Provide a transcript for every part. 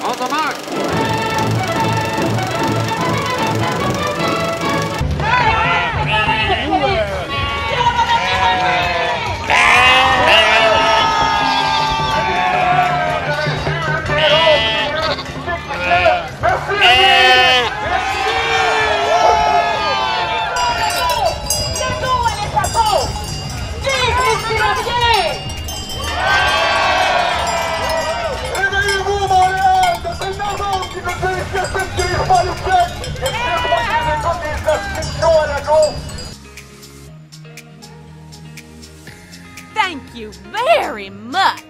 On the mark. Thank you very much.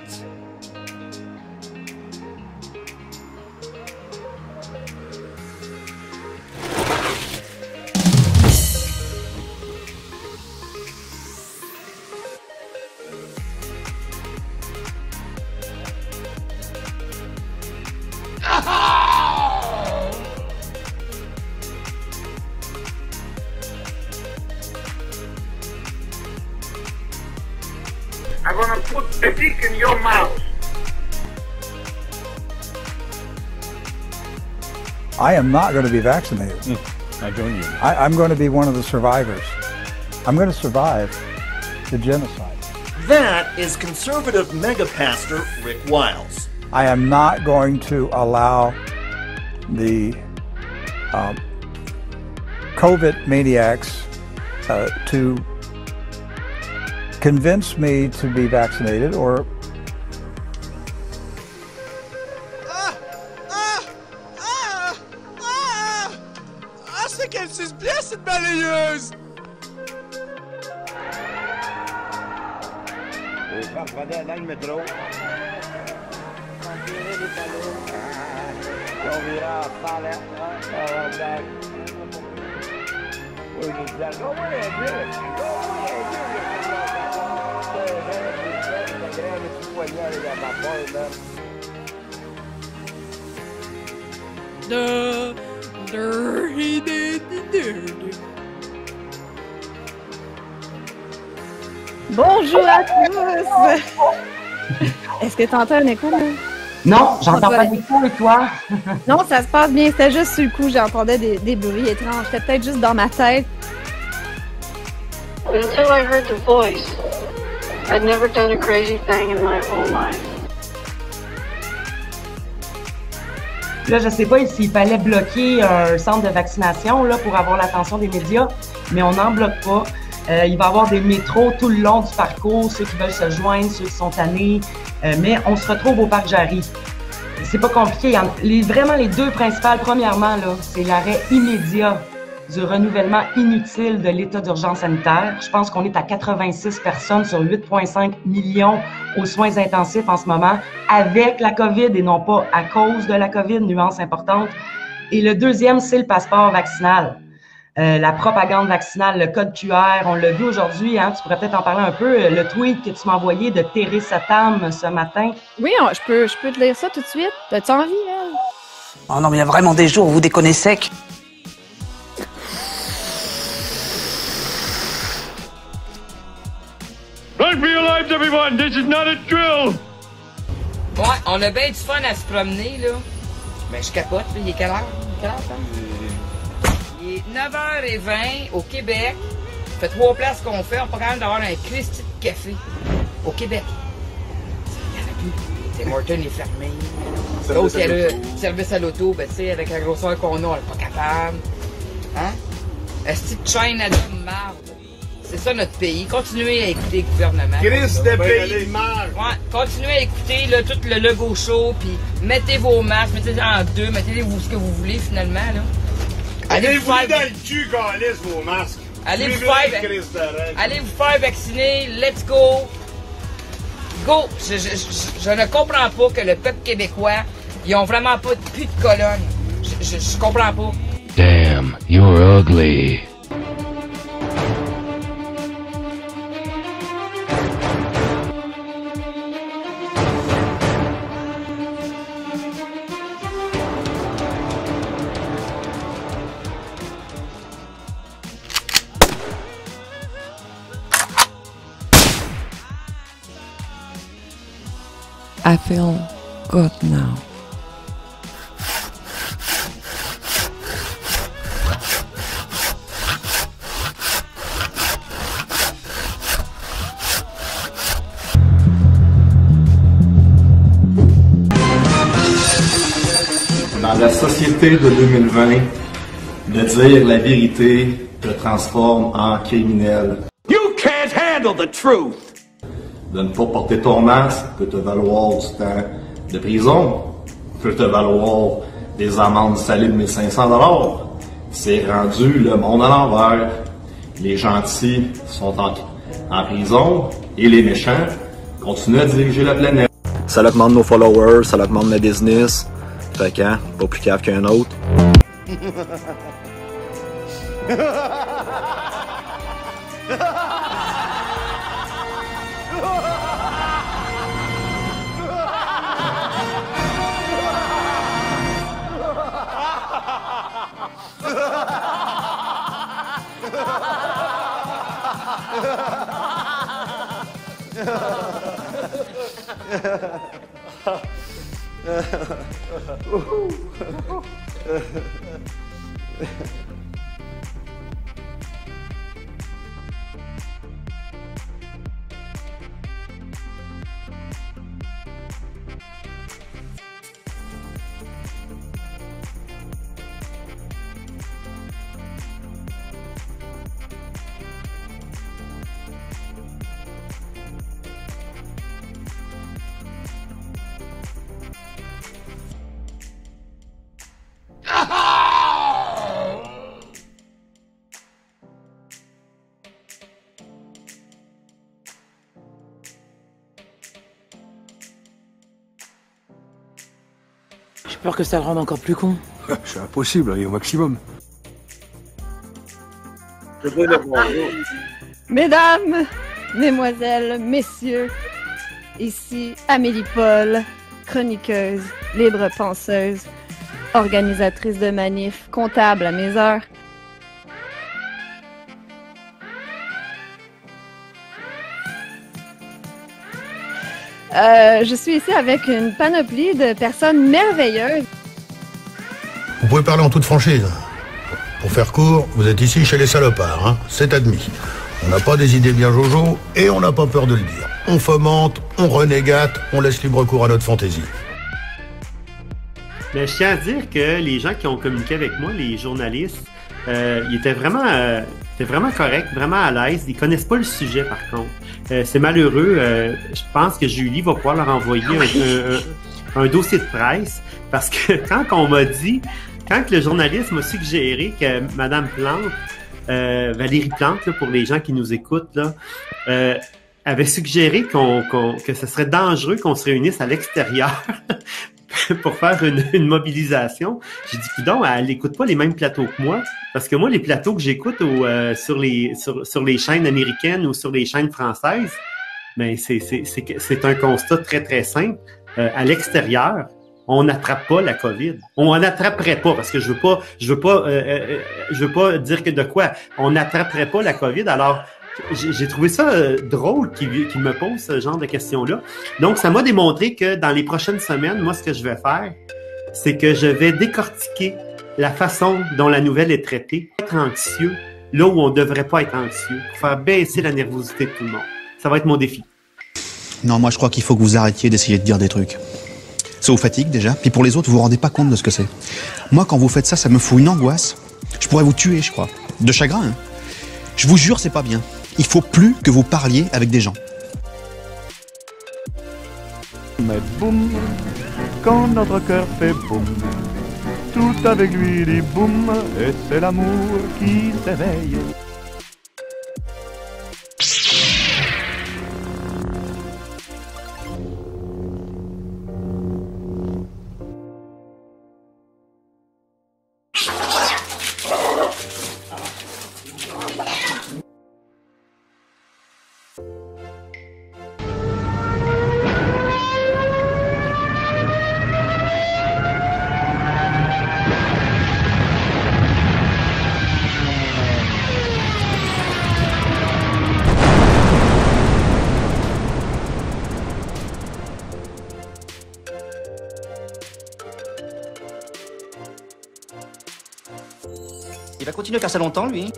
I'm gonna put the dick in your mouth. I am not going to be vaccinated. I join you. I'm going to be one of the survivors. I'm going to survive the genocide. That is conservative mega pastor Rick Wiles. I am not going to allow the COVID maniacs to convince me to be vaccinated or c'est qu'elle suce bien cette balayeuse! Dans le métro. On verra par là. Bonjour à tous! Est-ce que tu entends un écho, là? Non, j'entends pas d'écho, et toi? Non, ça se passe bien. C'était juste sur le coup, j'entendais des bruits étranges. C'était peut-être juste dans ma tête. But until I heard the voice, I'd never done a crazy thing in my whole life. Là, je sais pas s'il fallait bloquer un centre de vaccination là, pour avoir l'attention des médias, mais on n'en bloque pas. Il va y avoir des métros tout le long du parcours, ceux qui veulent se joindre, ceux qui sont tannés, mais on se retrouve au Parc Jarry. C'est pas compliqué. Vraiment, les deux principales, premièrement, là, c'est l'arrêt immédiat du renouvellement inutile de l'état d'urgence sanitaire. Je pense qu'on est à 86 personnes sur 8,5 millions aux soins intensifs en ce moment, avec la COVID et non pas à cause de la COVID, nuance importante. Et le deuxième, c'est le passeport vaccinal. La propagande vaccinale, le code QR, on l'a vu aujourd'hui, hein, tu pourrais peut-être en parler un peu, le tweet que tu m'as envoyé de Theresa Tam ce matin. Oui, je peux te lire ça tout de suite. T'as-tu envie, elle? Oh non, mais il y a vraiment des jours où vous déconnez sec. Run for your lives, everyone! This is not a drill! Ouais, on a bien du fun à se promener, là. Mais je capote, là. Il est quelle heure? Il est 9h20 au Québec. Ça fait 3 places qu'on fait. On peut quand même d'avoir un Christy de café au Québec. Il y en a plus. Tim Hortons est fermé. L'autre, il y a le service à l'auto. Ben, tu sais, avec la grosseur qu'on a, on n'est pas capable. Hein? Est-ce que tu chaînes à de marde? C'est ça notre pays. Continuez à écouter le gouvernement. Christ de pays de marde! Ouais, continuez à écouter là, tout le logo show, puis mettez vos masques, mettez-les en deux, mettez-les ce que vous voulez finalement, là. Allez vous dans le cul, câlisse, vos masques. Allez vous faire vacciner. Let's go. Go. Je ne comprends pas que le peuple québécois, ils ont vraiment pas plus de colonne. Je comprends pas. Damn, you're ugly. I feel good now. Dans la société de 2020, de dire la vérité te transforme en criminel. You can't handle the truth! De ne pas porter ton masque peut te valoir du temps de prison, peut te valoir des amendes salées de 1500 $. C'est rendu le monde à l'envers. Les gentils sont en prison et les méchants continuent à diriger la planète. Ça augmente nos followers, ça augmente ma business. Fait que, hein, pas plus cave qu'un autre. J'ai peur que ça le rende encore plus con. C'est impossible, et au maximum. Mesdames, mesdemoiselles, messieurs, ici Amélie Paul, chroniqueuse, libre penseuse, organisatrice de manifs, comptable à mes heures. Je suis ici avec une panoplie de personnes merveilleuses. Vous pouvez parler en toute franchise. Pour faire court, vous êtes ici chez les salopards, hein, c'est admis. On n'a pas des idées bien jojo et on n'a pas peur de le dire. On fomente, on renégate, on laisse libre cours à notre fantaisie. Mais je tiens à dire que les gens qui ont communiqué avec moi, les journalistes, ils étaient vraiment corrects, vraiment à l'aise. Ils connaissent pas le sujet, par contre. C'est malheureux. Je pense que Julie va pouvoir leur envoyer un dossier de presse parce que quand le journaliste m'a suggéré que Madame Plante, Valérie Plante, là, pour les gens qui nous écoutent, là, avait suggéré que ce serait dangereux qu'on se réunisse à l'extérieur pour faire une mobilisation. J'ai dit, coudonc, elle n'écoute pas les mêmes plateaux que moi, parce que moi, les plateaux que j'écoute sur les chaînes américaines ou sur les chaînes françaises, ben c'est un constat très, très simple. À l'extérieur, on n'attrape pas la COVID. On n'attraperait pas, parce que je veux pas dire que de quoi. On n'attraperait pas la COVID. Alors, j'ai trouvé ça drôle qu'il me pose ce genre de questions-là. Donc, ça m'a démontré que dans les prochaines semaines, moi, ce que je vais faire, c'est que je vais décortiquer la façon dont la nouvelle est traitée, être anxieux là où on ne devrait pas être anxieux, pour faire baisser la nervosité de tout le monde. Ça va être mon défi. Non, moi, je crois qu'il faut que vous arrêtiez d'essayer de dire des trucs. Ça vous fatigue, déjà. Puis pour les autres, vous vous rendez pas compte de ce que c'est. Moi, quand vous faites ça, ça me fout une angoisse. Je pourrais vous tuer, je crois. De chagrin, hein. Je vous jure, c'est pas bien. Il faut plus que vous parliez avec des gens. Mais boum, quand notre cœur fait boum, tout avec lui dit boum, et c'est l'amour qui s'éveille. Il va continuer à faire ça longtemps, lui.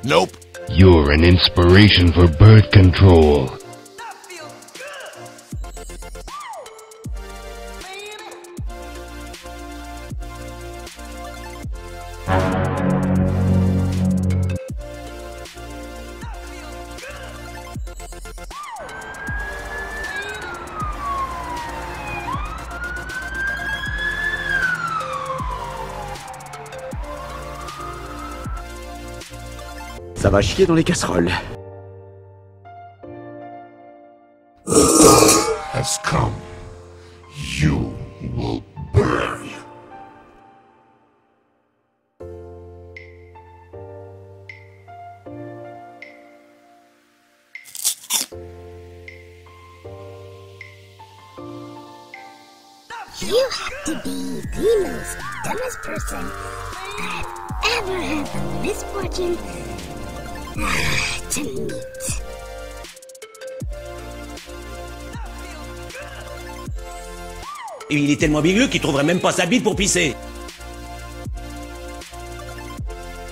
Nope. You're an inspiration for birth control. Ça va chier dans les casseroles. Has come. You will burn. You have to be the most dumbest person I've ever had the misfortune to meet. Et il est tellement bigleux qu'il trouverait même pas sa bite pour pisser.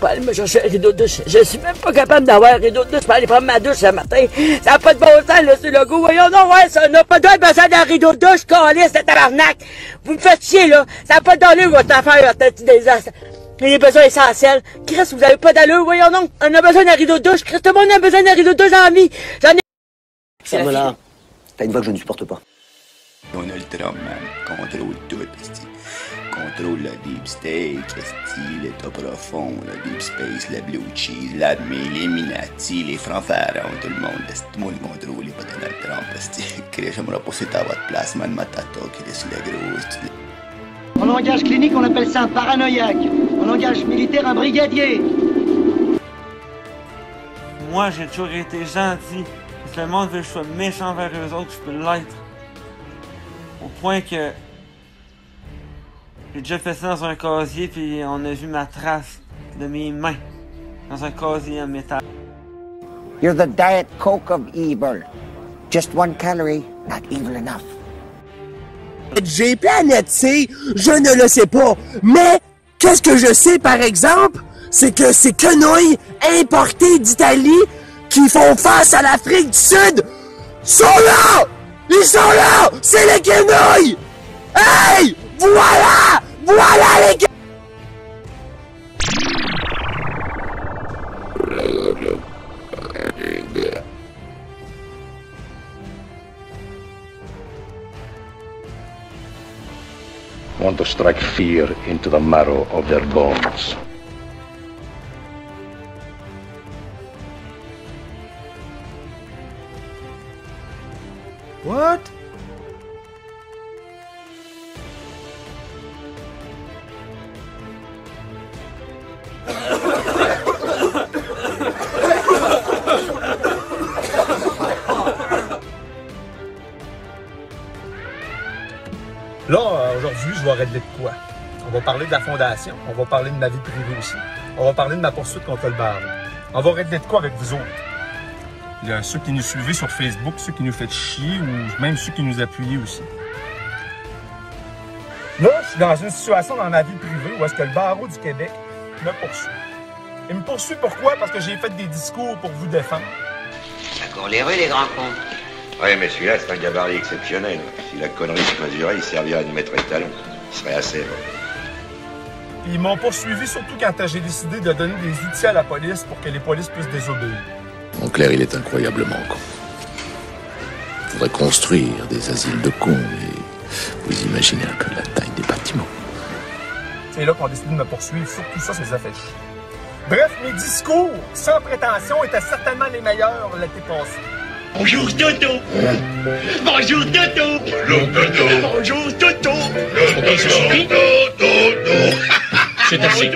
Pas aller me chercher un rideau de douche. Je suis même pas capable d'avoir un rideau de douche pour aller prendre ma douche ce matin. Ça n'a pas de bon sens, là, sur le goût. Voyons, non, ouais, ça n'a pas besoin d'un rideau de douche, câlisse, de tabarnak. Vous me faites chier, là. Ça n'a pas d'allure, votre affaire, tête des as. Les besoins essentiels. Chris, vous avez pas d'allure, voyons, non. On a besoin d'un rideau de douche. Chris, tout le monde a besoin d'un rideau de douche dans la vie. J'en ai... Ferme-la. T'as une voix que je ne supporte pas. Donald Trump, man, contrôle tout, esti. Contrôle le deep state, esti, l'état profond, le deep space, le blue cheese, l'admin, les Illuminati, les francs-farons, tout le monde, esti, tout le monde contrôle, pas Donald Trump, esti. Crée, j'aimerais passer à votre place, man, matata, qui laisse le gros, esti. En langage clinique, on appelle ça un paranoïaque. En langage militaire, un brigadier. Moi, j'ai toujours été gentil. Si le monde veut que je sois méchant vers eux autres, je peux l'être. Au point que j'ai déjà fait ça dans un casier, puis on a vu ma trace de mes mains dans un casier en métal. You're the Diet Coke of evil. Just 1 calorie, not evil enough. J'ai planète C, je ne le sais pas. Mais qu'est-ce que je sais par exemple, c'est que ces quenouilles importées d'Italie qui font face à l'Afrique du Sud sont là! Ils sont là! C'est les quenouilles! Hey! Voilà! Voilà les quenouilles! Want to strike fear into the marrow of their bones. What? Là, aujourd'hui, je vais régler de quoi? On va parler de la fondation, on va parler de ma vie privée aussi. On va parler de ma poursuite contre le barreau. On va régler de quoi avec vous autres? Il y a ceux qui nous suivent sur Facebook, ceux qui nous font chier ou même ceux qui nous appuient aussi. Là, je suis dans une situation dans ma vie privée où est-ce que le barreau du Québec me poursuit. Il me poursuit pourquoi? Parce que j'ai fait des discours pour vous défendre. Ça court les rues, les grands cons. Ouais, mais celui-là, c'est un gabarit exceptionnel. Si la connerie se mesurait, il servirait à nous mettre étalon. Il serait assez. Puis ils m'ont poursuivi surtout quand j'ai décidé de donner des outils à la police pour que les polices puissent désobéir. Mon Claire, il est incroyablement con. Il faudrait construire des asiles de cons et vous imaginez un peu la taille des bâtiments. C'est là qu'on a décidé de me poursuivre. Surtout ça, les a fait chier. Bref, mes discours, sans prétention, étaient certainement les meilleurs l'été passé. Bonjour Toto! Bonjour Toto! Bonjour Toto! Bonjour Toto! C'est assez.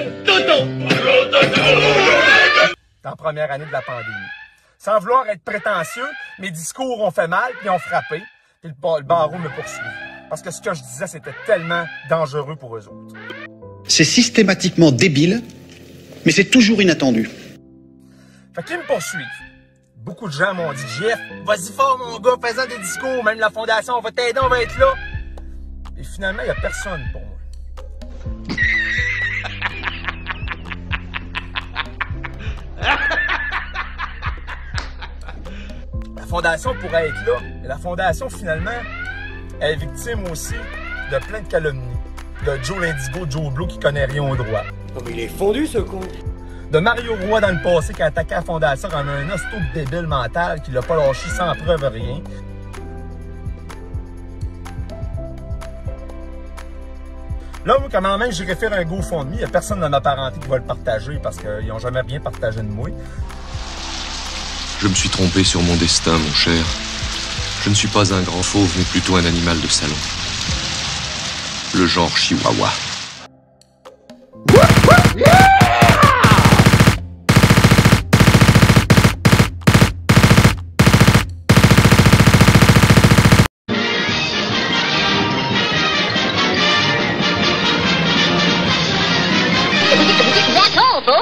Dans la première année de la pandémie. Sans vouloir être prétentieux, mes discours ont fait mal, puis ont frappé, puis le barreau me poursuit. Parce que ce que je disais, c'était tellement dangereux pour eux autres. C'est systématiquement débile, mais c'est toujours inattendu. Fait qu'ils me poursuivent. Beaucoup de gens m'ont dit, Jeff, vas-y fort mon gars, fais-en des discours, même la fondation, on va t'aider, on va être là. Et finalement, il n'y a personne pour moi. La fondation pourrait être là, mais la fondation, finalement, elle est victime aussi de plein de calomnies. De Joe l'Indigo, Joe Blow qui connaît rien au droit. Oh, mais il est fondu, ce con! De Mario Roy dans le passé qui a attaqué la fondation en un hosto de débile mental qui l'a pas lâché sans preuve rien. Là, moi, quand même, j'ai référé un GoFundMe. Il n'y a personne dans ma parenté qui va le partager parce qu'ils n'ont jamais rien partagé de moi. Je me suis trompé sur mon destin, mon cher. Je ne suis pas un grand fauve, mais plutôt un animal de salon. Le genre chihuahua. That's all, folks.